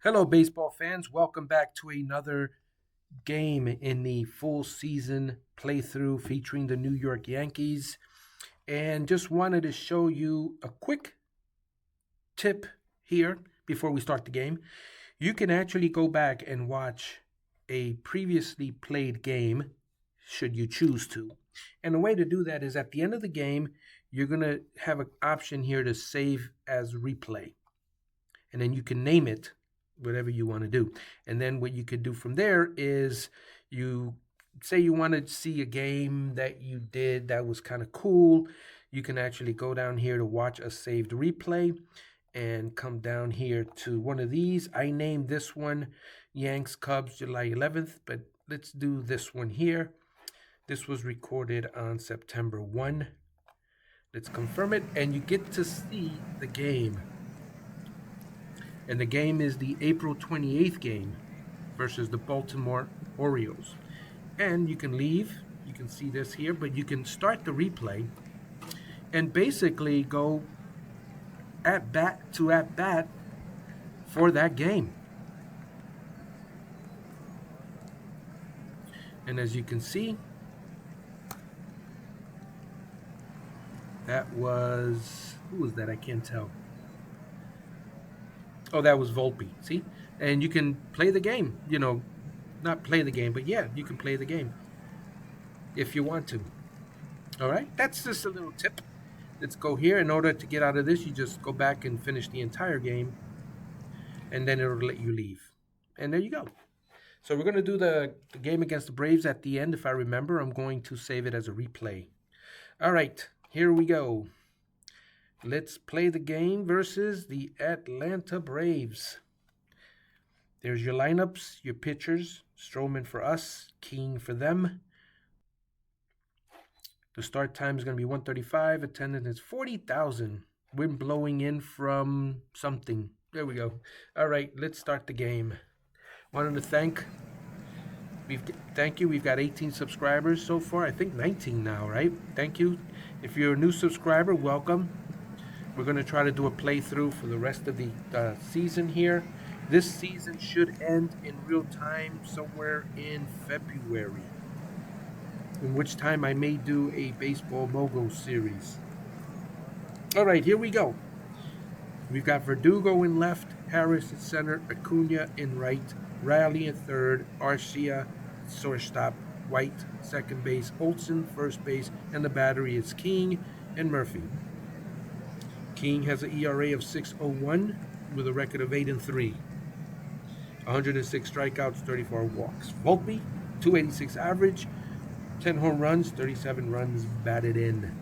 Hello, baseball fans. Welcome back to another game in the full season playthrough featuring the New York Yankees. And just wanted to show you a quick tip here before we start the game. You can actually go back and watch a previously played game, should you choose to. And the way to do that is at the end of the game, you're going to have an option here to save as replay. And then you can name it whatever you want to do. And then what you could do from there is you say you want to see a game that you did that was kind of cool. You can actually go down here to watch a saved replay and come down here to one of these. I named this one Yanks Cubs July 11th, but let's do this one here. This was recorded on September 1. Let's confirm it, and you get to see the game. And the game is the April 28th game versus the Baltimore Orioles. And you can leave, you can see this here, but you can start the replay and basically go at bat for that game. And as you can see, that was, who was that? I can't tell. Oh, that was Volpe, see? And you can play the game, not play the game, but yeah, you can play the game if you want to. All right, that's just a little tip. Let's go here. In order to get out of this, you just go back and finish the entire game, and then it'll let you leave. And there you go. So we're going to do the game against the Braves at the end. If I remember, I'm going to save it as a replay. All right, here we go. Let's play the game versus the Atlanta Braves. There's your lineups, your pitchers. Stroman for us, King for them. The start time is going to be 1:35. Attendance is 40,000. Wind blowing in from something. There we go. All right, let's start the game. Wanted to thank you. We've got 18 subscribers so far. I think 19 now, right? Thank you. If you're a new subscriber, welcome. We're going to try to do a playthrough for the rest of the season here. This season should end in real time somewhere in February, in which time I may do a Baseball Mogul series. All right, here we go. We've got Verdugo in left, Harris at center, Acuna in right, Riley in third, Arcia, shortstop, White, second base, Olsen, first base, and the battery is King and Murphy. King has an ERA of 6.01 with a record of 8-3. 106 strikeouts, 34 walks. Volpe, 286 average, 10 home runs, 37 runs batted in.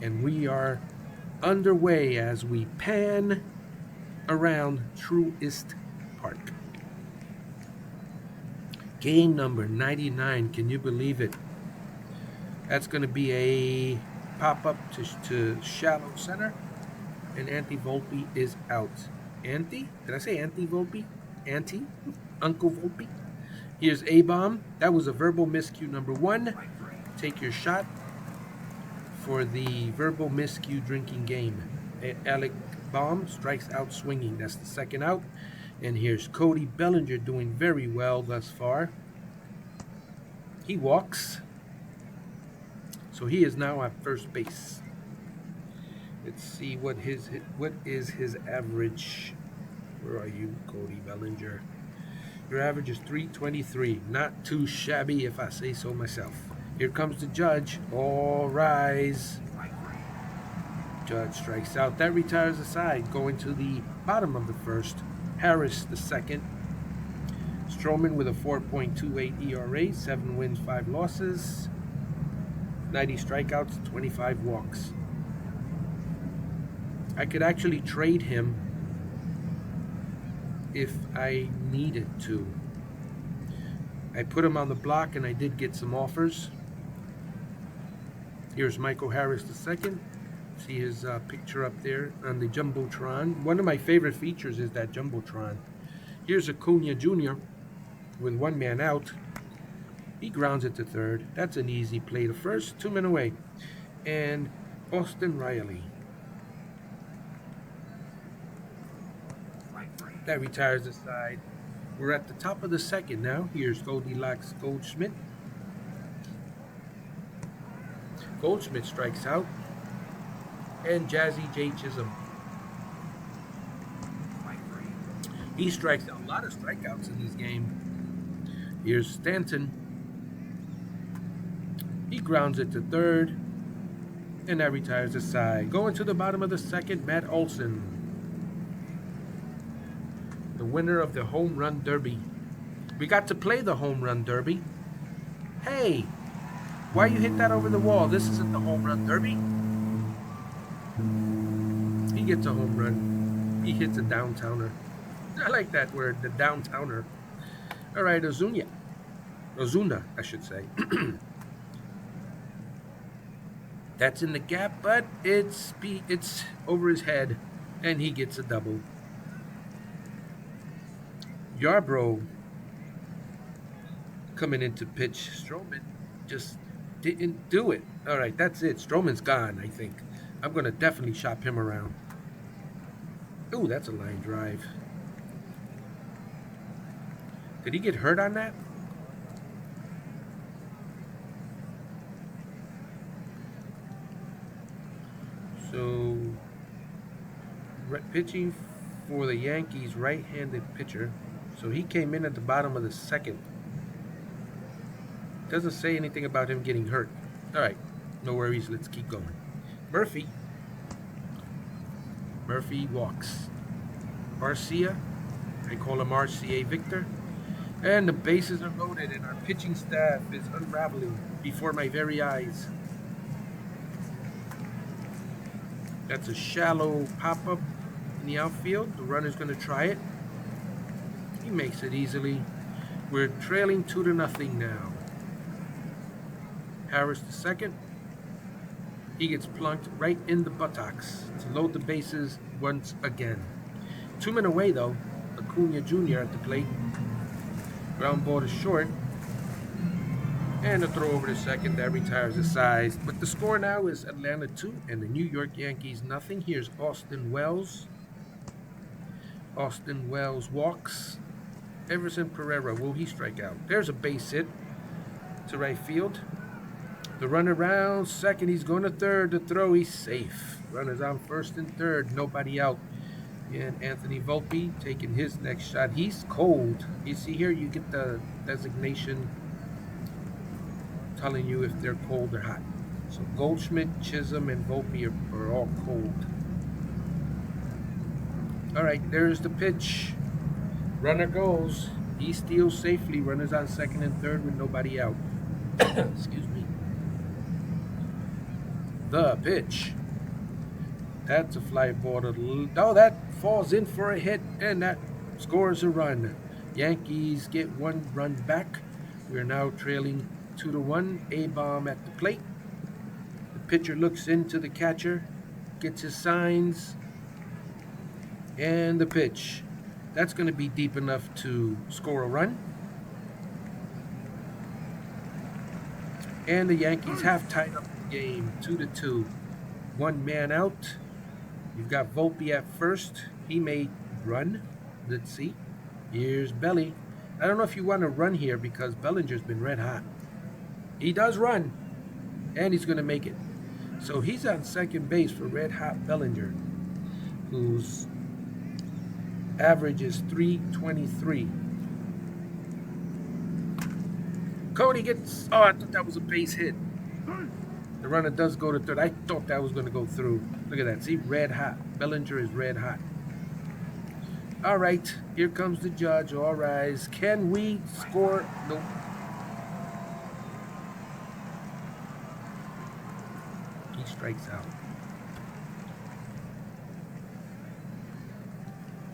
And we are underway as we pan around Truist Park. Game number 99, can you believe it? That's going to be a pop-up to shallow center. And Auntie Volpe is out. Auntie? Did I say Auntie Volpe? Auntie? Uncle Volpe? Here's A-bomb. That was a verbal miscue number 1. Take your shot for the verbal miscue drinking game. Alec Baum strikes out swinging. That's the second out. And here's Cody Bellinger doing very well thus far. He walks. So he is now at first base. Let's see what is his average. Where are you, Cody Bellinger? Your average is 323. Not too shabby, if I say so myself. Here comes the judge. All rise. Judge strikes out. That retires the side. Going to the bottom of the first. Harris the second. Stroman with a 4.28 ERA. 7 wins, 5 losses. 90 strikeouts, 25 walks. I could actually trade him if I needed to. I put him on the block and I did get some offers. Here's Michael Harris II. See his picture up there on the Jumbotron. One of my favorite features is that Jumbotron. Here's Acuna Jr. with 1 man out. He grounds it to third. That's an easy play to first. 2 men away. And Austin Riley. That retires the side. We're at the top of the second now. Here's Goldilocks Goldschmidt. Goldschmidt strikes out. And Jazzy J. Chisholm. He strikes out. A lot of strikeouts in this game. Here's Stanton. He grounds it to third. And that retires the side. Going to the bottom of the second, Matt Olson. The winner of the Home Run Derby. We got to play the Home Run Derby. Hey, why you hit that over the wall? This isn't the Home Run Derby. He gets a home run. He hits a downtowner. I like that word, the downtowner. All right, Ozuna, I should say. That's in the gap, but it's over his head, and he gets a double. Yarbrough coming into pitch. Stroman just didn't do it. All right, that's it. Stroman's gone, I think. I'm going to definitely shop him around. Ooh, that's a line drive. Did he get hurt on that? So, pitching for the Yankees, right-handed pitcher. So he came in at the bottom of the second. Doesn't say anything about him getting hurt. All right, no worries. Let's keep going. Murphy walks. Arcia, I call him RCA Victor. And the bases are loaded, and our pitching staff is unraveling before my very eyes. That's a shallow pop-up in the outfield. The runner's going to try it. He makes it easily. We're trailing 2-0 now. Harris the second. He gets plunked right in the buttocks to load the bases once again. 2 men away though. Acuna Jr. at the plate. Ground ball to short. And a throw over to second that retires the side. But the score now is Atlanta 2 and the New York Yankees nothing. Here's Austin Wells. Austin Wells walks. Everson Pereira, will he strike out? There's a base hit to right field. The runner round second, he's going to third. The throw, he's safe. Runners on first and third, nobody out. And Anthony Volpe taking his next shot. He's cold. You see here, you get the designation telling you if they're cold or hot. So Goldschmidt, Chisholm, and Volpe are all cold. All right, there's the pitch. Runner goes. He steals safely. Runners on second and third with nobody out. Excuse me. The pitch. That's a fly ball. Oh, that falls in for a hit, and that scores a run. Yankees get 1 run back. We're now trailing 2-1. A-bomb at the plate. The pitcher looks into the catcher, gets his signs, and the pitch. That's going to be deep enough to score a run. And the Yankees have tied up the game 2-2. 1 man out. You've got Volpe at first. He may run. Let's see. Here's Belly. I don't know if you want to run here because Bellinger's been red hot. He does run. And he's going to make it. So he's on second base for red hot Bellinger, whose average is .323. Cody gets... Oh, I thought that was a base hit. The runner does go to third. I thought that was going to go through. Look at that. See, red hot. Bellinger is red hot. All right. Here comes the judge. All rise. Can we score? Nope. He strikes out.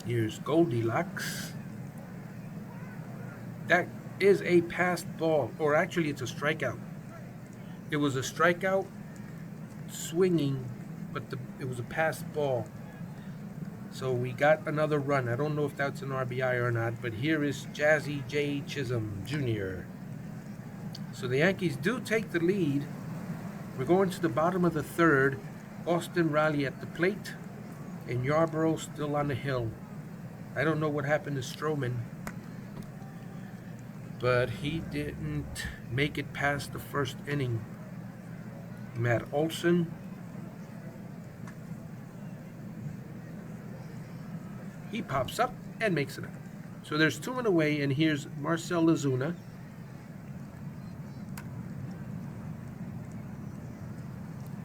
Here's Goldilocks. That is a passed ball. Or actually, it's a strikeout. It was a strikeout, swinging, but it was a passed ball. So we got another run. I don't know if that's an RBI or not, but here is Jazzy J. Chisholm Jr. So the Yankees do take the lead. We're going to the bottom of the third. Austin Riley at the plate, and Yarbrough still on the hill. I don't know what happened to Stroman, but he didn't make it past the first inning. Matt Olson. He pops up and makes it out. So there's 2 men away, and here's Marcell Ozuna.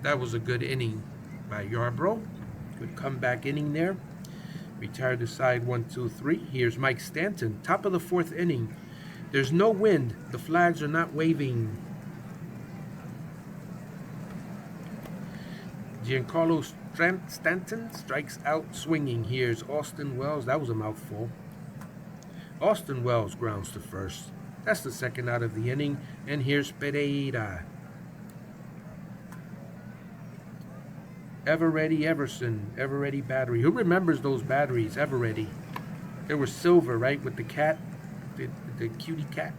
That was a good inning by Yarbrough. Good comeback inning there. Retired the side 1, 2, 3. Here's Mike Stanton, top of the 4th inning. There's no wind. The flags are not waving. Giancarlo Stanton strikes out swinging. Here's Austin Wells. That was a mouthful. Austin Wells grounds to first. That's the second out of the inning. And here's Pereira. Eveready Everson, Eveready battery. Who remembers those batteries? Eveready. They were silver, right, with the cat, the cutie cat.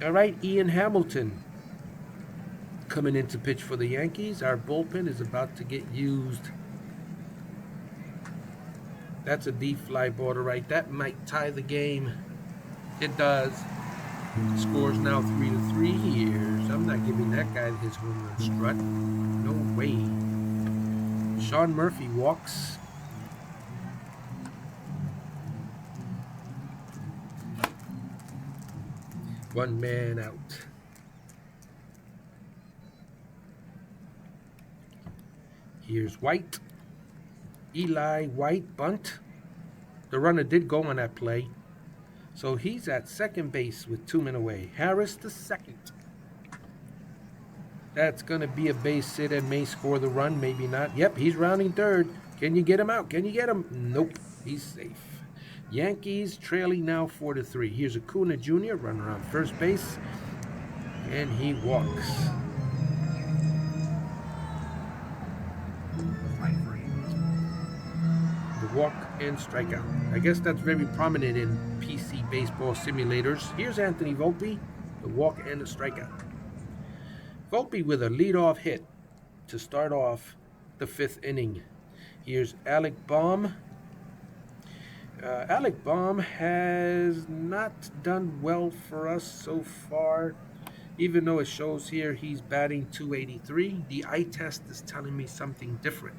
All right, Ian Hamilton coming in to pitch for the Yankees. Our bullpen is about to get used. That's a deep fly ball to right. That might tie the game. It does. The score's now 3-3 here. I'm not giving that guy his home run strut. No way. Sean Murphy walks. One man out. Here's White. Eli White bunt. The runner did go on that play. So he's at second base with 2 men away. Harris the second. That's going to be a base hit and may score the run, maybe not. Yep, he's rounding third. Can you get him out? Can you get him? Nope, he's safe. Yankees trailing now 4-3. Here's Acuna Jr., runner on first base, and he walks. The walk and strikeout. I guess that's very prominent in PC baseball simulators. Here's Anthony Volpe, the walk and the strikeout. Volpe with a leadoff hit to start off the 5th inning. Here's Alec Baum. Alec Baum has not done well for us so far, even though it shows here he's batting .283. The eye test is telling me something different.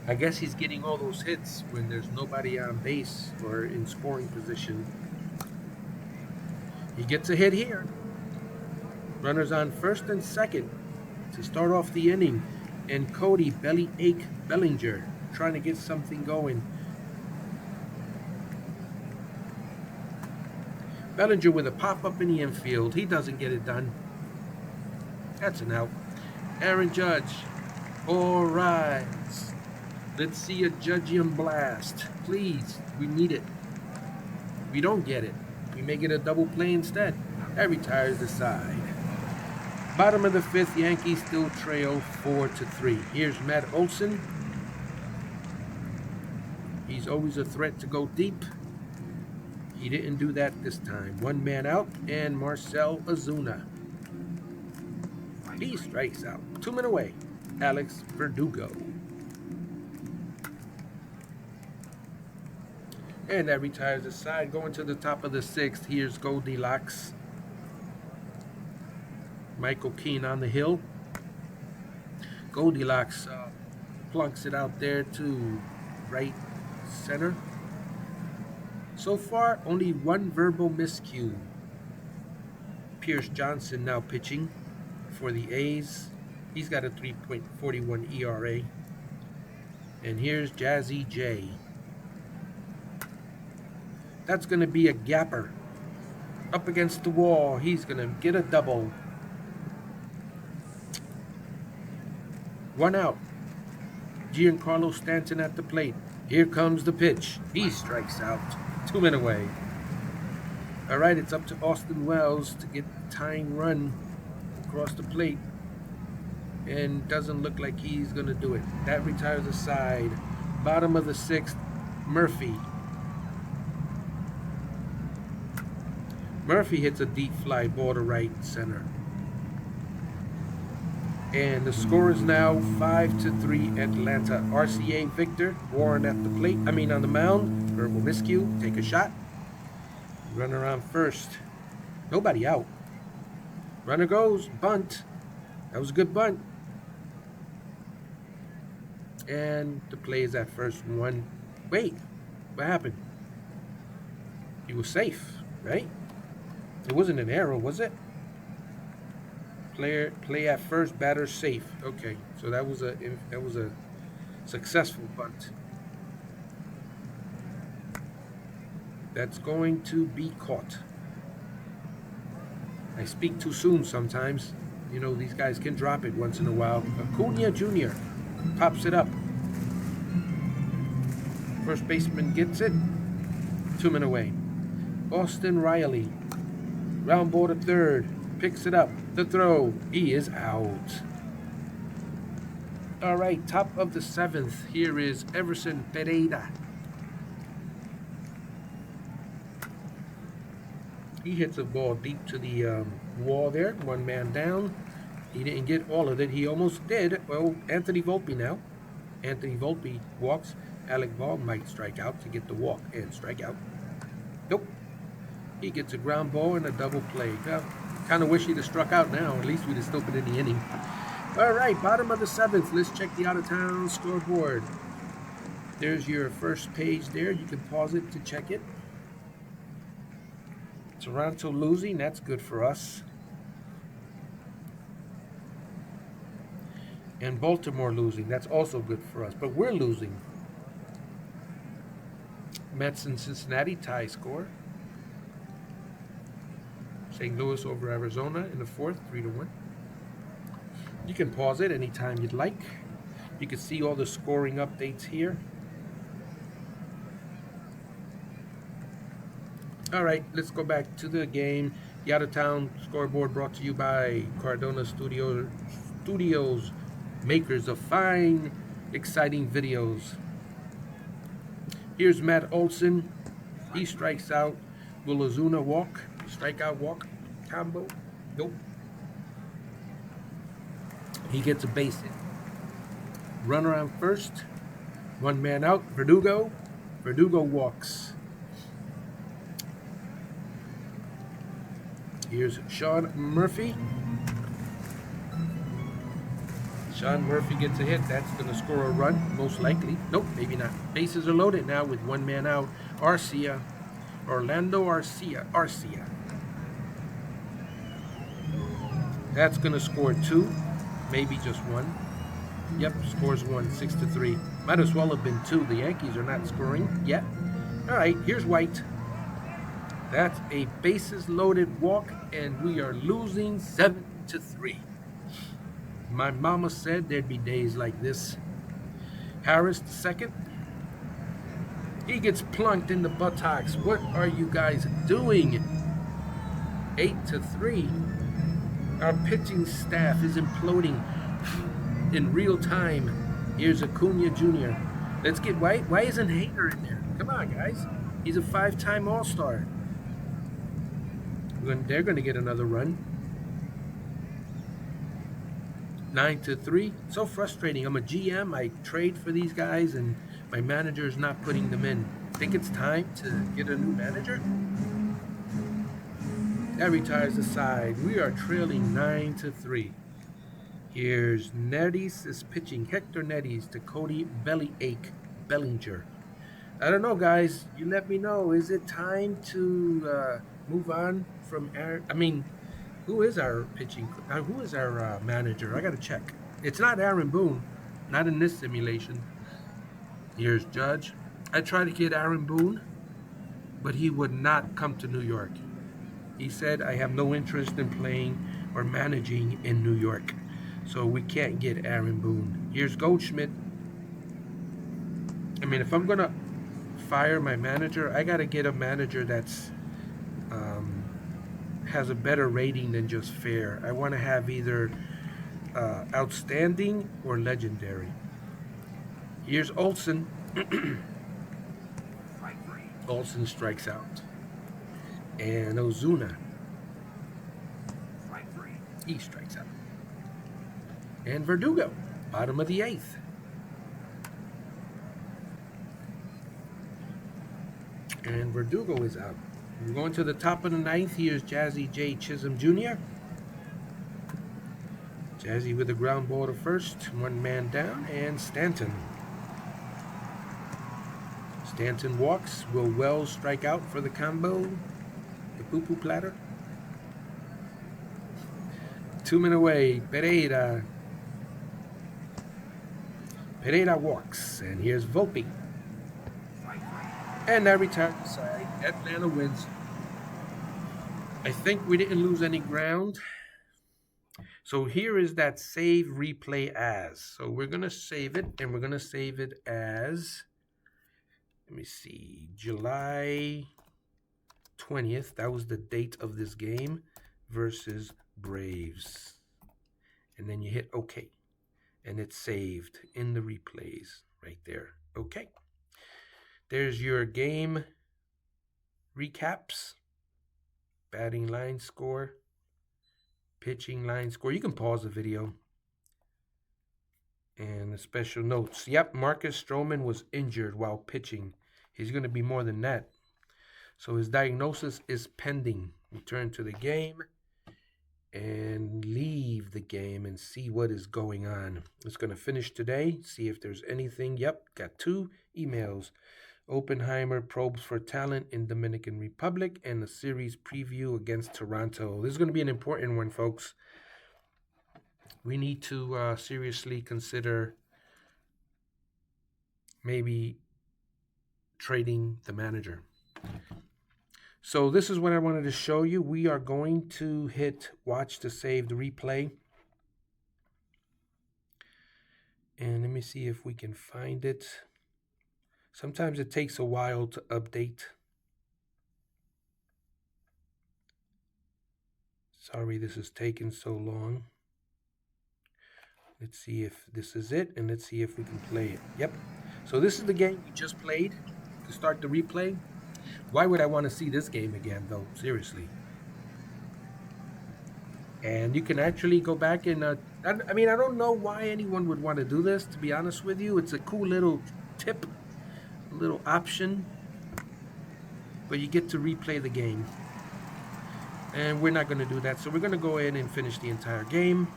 I guess he's getting all those hits when there's nobody on base or in scoring position. He gets a hit here. Runners on first and second to start off the inning. And Cody Bellyache Bellinger trying to get something going. Bellinger with a pop-up in the infield. He doesn't get it done. That's an out. Aaron Judge. All rise. Let's see a Judgian blast. Please, we need it. We don't get it. We may get a double play instead. That retires the side. Bottom of the 5th, Yankees still trail 4-3. Here's Matt Olson. He's always a threat to go deep. He didn't do that this time. 1 man out, and Marcell Ozuna. He strikes out. 2 men away. Alex Verdugo. And that retires the side. Going to the top of the 6th, here's Goldilocks. Michael Keane on the hill. Goldilocks plunks it out there to right center. So far, only 1 verbal miscue. Pierce Johnson now pitching for the A's. He's got a 3.41 ERA. And here's Jazzy J. That's going to be a gapper. Up against the wall. He's going to get a double. 1 out. Giancarlo Stanton at the plate. Here comes the pitch. He strikes out. 2 men away. All right, it's up to Austin Wells to get the tying run across the plate. And doesn't look like he's going to do it. That retires the side. Bottom of the 6th, Murphy. Murphy hits a deep fly ball to right center. And the score is now 5-3 Atlanta. RCA Victor, Warren at the plate. I mean on the mound. Verbal miscue. Take a shot. Runner on first. Nobody out. Runner goes. Bunt. That was a good bunt. And the play is at first. One. Wait. What happened? He was safe, right? It wasn't an error, was it? Play at first, batter safe. Okay, so that was a successful bunt. That's going to be caught. I speak too soon sometimes. You know, these guys can drop it once in a while. Acuna Jr. pops it up. First baseman gets it. 2 men away. Austin Riley. Round ball to third. Picks it up. The throw. He is out. All right, top of the 7th. Here is Everson Pereira. He hits a ball deep to the wall there. 1 man down. He didn't get all of it. He almost did. Well, Anthony Volpe now. Anthony Volpe walks. Alec Ball might strike out to get the walk and strike out. Nope. He gets a ground ball and a double play. Kind of wish he'd have struck out now. At least we'd have still been in the inning. All right, bottom of the 7th. Let's check the out-of-town scoreboard. There's your first page there. You can pause it to check it. Toronto losing. That's good for us. And Baltimore losing. That's also good for us. But we're losing. Mets and Cincinnati tie score. St. Louis over Arizona in the 4th, 3-1. You can pause it anytime you'd like. You can see all the scoring updates here. All right, let's go back to the game. The out-of-town scoreboard brought to you by Cardona Studios, makers of fine, exciting videos. Here's Matt Olson. He strikes out. Will Ozuna walk? Strikeout, walk, combo. Nope. He gets a base hit. Runner on first. 1 man out. Verdugo. Verdugo walks. Here's Sean Murphy. Sean Murphy gets a hit. That's going to score a run, most likely. Nope, maybe not. Bases are loaded now with 1 man out. Arcia. Orlando Arcia. That's going to score 2, maybe just 1. Yep, scores 1, 6-3. Might as well have been 2. The Yankees are not scoring yet. All right, here's White. That's a bases loaded walk, and we are losing 7-3. My mama said there'd be days like this. Harris, the second. He gets plunked in the buttocks. What are you guys doing? 8-3. Our pitching staff is imploding in real time. Here's Acuna Jr. Let's get White. Why isn't Hader in there? Come on, guys. He's a 5-time All-Star. They're going to get another run. 9-3. So frustrating. I'm a GM. I trade for these guys, and my manager is not putting them in. Think it's time to get a new manager? That retires the side. We are trailing 9-3. Here's Netties is pitching. Hector Netties to Cody Bellyache Bellinger. I don't know, guys. You let me know. Is it time to move on from Aaron? I mean, who is our pitching? Who is our manager? I got to check. It's not Aaron Boone. Not in this simulation. Here's Judge. I tried to get Aaron Boone, but he would not come to New York. He said, I have no interest in playing or managing in New York. So we can't get Aaron Boone. Here's Goldschmidt. I mean, if I'm going to fire my manager, I got to get a manager that's has a better rating than just fair. I want to have either outstanding or legendary. Here's Olsen. Olsen strikes out. And Ozuna. He strikes out. And Verdugo, bottom of the 8th. And Verdugo is out. We're going to the top of the 9th. Here's Jazzy J. Chisholm Jr. Jazzy with a ground ball to first. One man down. And Stanton. Stanton walks. Will Wells strike out for the combo? The poo-poo platter. 2 men away. Pereira. Pereira walks. And here's Volpe. And that retired the side. Atlanta wins. I think we didn't lose any ground. So here is that save replay as. So we're going to save it, and we're going to save it as, let me see, July 20th. That was the date of this game versus Braves. And then you hit OK. And it's saved in the replays right there. OK. There's your game recaps. Batting line score. Pitching line score. You can pause the video. And the special notes. Yep, Marcus Stroman was injured while pitching. He's going to be more than that. So his diagnosis is pending. Return to the game and leave the game and see what is going on. It's going to finish today. See if there's anything. Yep, got 2 emails. Oppenheimer probes for talent in Dominican Republic, and the series preview against Toronto. This is going to be an important one, folks. We need to seriously consider maybe trading the manager. So this is what I wanted to show you. We are going to hit watch to save the replay. And let me see if we can find it. Sometimes it takes a while to update. Sorry this is taking so long. Let's see if this is it, and let's see if we can play it. Yep. So this is the game we just played to start the replay. Why would I want to see this game again, though? Seriously. And you can actually go back and, I mean, I don't know why anyone would want to do this, to be honest with you. It's a cool little tip, a little option. But you get to replay the game. And we're not going to do that. So we're going to go in and finish the entire game.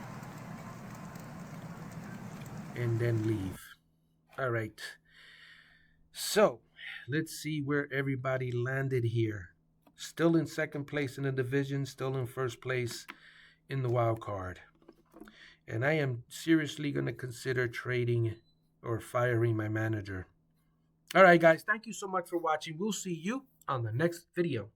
And then leave. All right. So let's see where everybody landed here. Still in second place in the division. Still in first place in the wild card. And I am seriously going to consider trading or firing my manager. All right, guys. Thank you so much for watching. We'll see you on the next video.